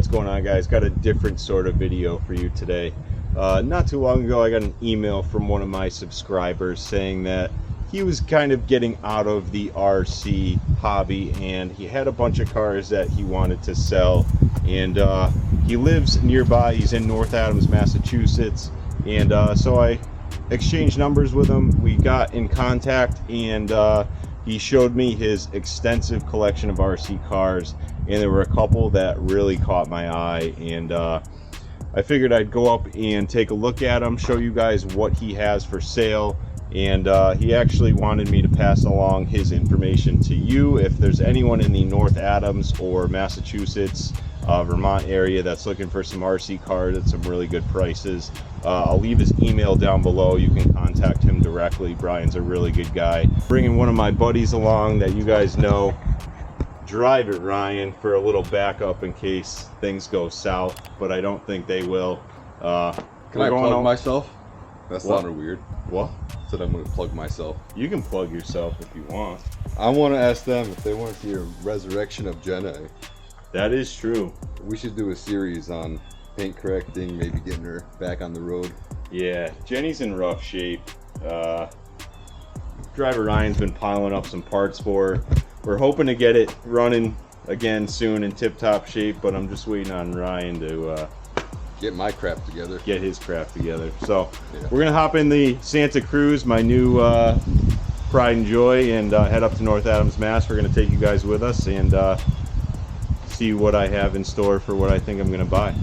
What's going on, guys? Got a different sort of video for you today. Not too long ago I got an email from one of my subscribers saying that he was kind of getting out of the RC hobby and he had a bunch of cars that he wanted to sell, and he lives nearby. He's in North Adams, Massachusetts, and so I exchanged numbers with him. We got in contact, and he showed me his extensive collection of RC cars, and there were a couple that really caught my eye, and I figured I'd go up and take a look at them, show you guys what he has for sale, and he actually wanted me to pass along his information to you. If there's anyone in the North Adams or Massachusetts, Vermont area that's looking for some RC cars at some really good prices, I'll leave his email down below. You can contact him directly. Brian's a really good guy. Bringing one of my buddies along that you guys know. Drive it, Ryan, for a little backup in case things go south, but I don't think they will. Can I plug myself? That sounded weird. What? Said I'm going to plug myself. You can plug yourself if you want. I want to ask them if they want to see a resurrection of Jenna. That is true. We should do a series on paint correcting, maybe getting her back on the road. Yeah, Jenny's in rough shape. Driver Ryan's been piling up some parts for her. We're hoping to get it running again soon in tip-top shape, but I'm just waiting on Ryan to get my crap together. Get his crap together. So yeah. We're gonna hop in the Santa Cruz, my new pride and joy, and head up to North Adams, Mass. We're gonna take you guys with us and see what I have in store for what I think I'm gonna buy.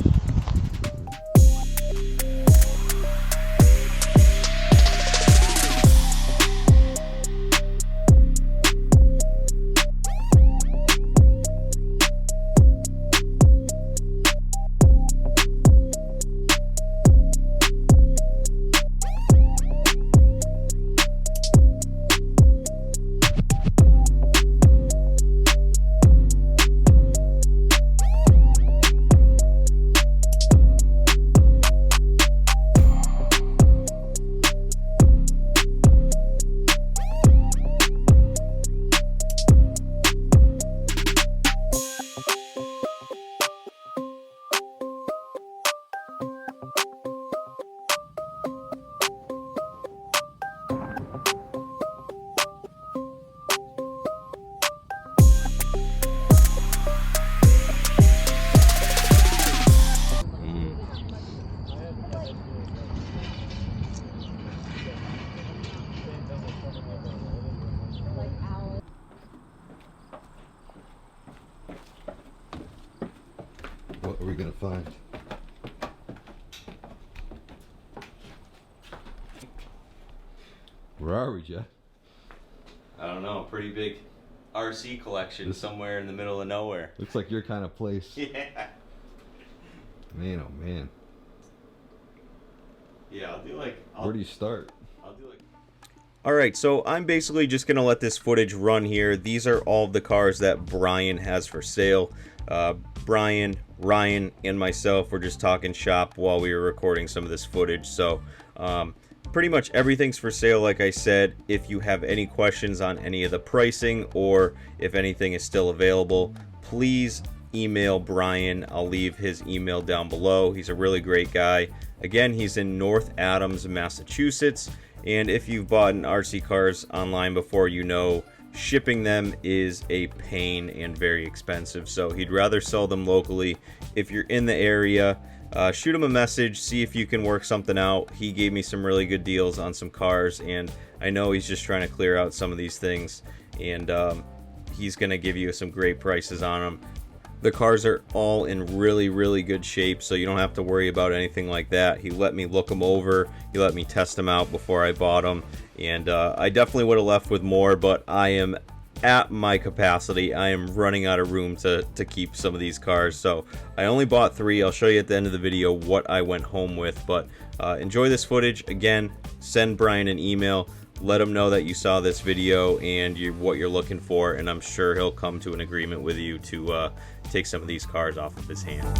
What are we gonna find? Where are we, Jeff? I don't know, pretty big RC collection somewhere in the middle of nowhere. Looks like your kind of place. Yeah. Man, oh man. Yeah, I'll do like... Where do you start? I'll do like... Alright, so I'm basically just going to let this footage run here. These are all of the cars that Brian has for sale. Brian, Ryan, and myself were just talking shop while we were recording some of this footage. So, pretty much everything's for sale, like I said. If you have any questions on any of the pricing or if anything is still available, please email Brian. I'll leave his email down below. He's a really great guy. Again, he's in North Adams, Massachusetts. And if you've bought RC cars online before, you know shipping them is a pain and very expensive. So he'd rather sell them locally. If you're in the area, shoot him a message, see if you can work something out. He gave me some really good deals on some cars, and I know he's just trying to clear out some of these things, and he's going to give you some great prices on them. The cars are all in really, really good shape, so you don't have to worry about anything like that. He let me look them over. He let me test them out before I bought them, and I definitely would have left with more, but I am at my capacity. I am running out of room to keep some of these cars, so I only bought 3. I'll show you at the end of the video what I went home with, but enjoy this footage. Again, send Brian an email. Let him know that you saw this video and what you're looking for, and I'm sure he'll come to an agreement with you to take some of these cars off of his hand.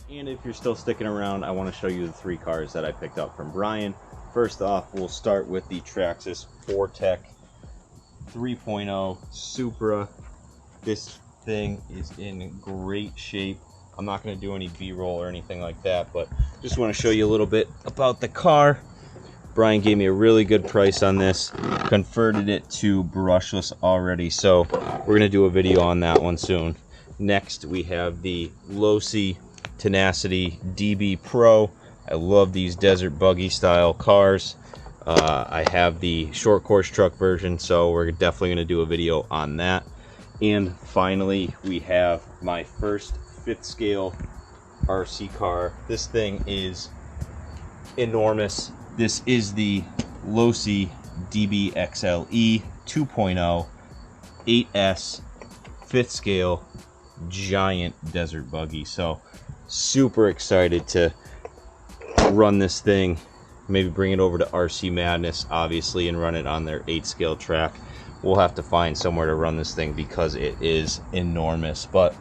And if you're still sticking around, I want to show you the 3 cars that I picked up from Brian. First off, we'll start with the Traxxas Fortec 3.0 Supra. This thing is in great shape. I'm not going to do any B-roll or anything like that, but just want to show you a little bit about the car. Brian gave me a really good price on this, converted it to brushless already, so we're going to do a video on that one soon. Next, we have the Losi Tenacity DB Pro. I love these desert buggy style cars. I have the short course truck version, so we're definitely going to do a video on that. And finally, we have my first 5th scale RC car. This thing is enormous. This is the Losi DB XLE 2.0 8S 5th scale giant desert buggy. So super excited to run this thing, maybe bring it over to RC Madness obviously and run it on their 8 scale track. We'll have to find somewhere to run this thing because it is enormous. But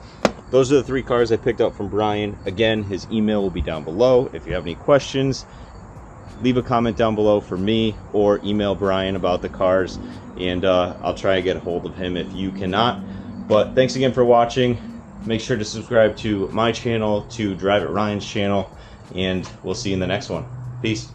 those are the 3 cars I picked up from Brian. Again, his email will be down below. If you have any questions, leave a comment down below for me or email Brian about the cars, and I'll try to get a hold of him if you cannot. But thanks again for watching. Make sure to subscribe to my channel, to Drive It Ryan's channel, and we'll see you in the next one. Peace.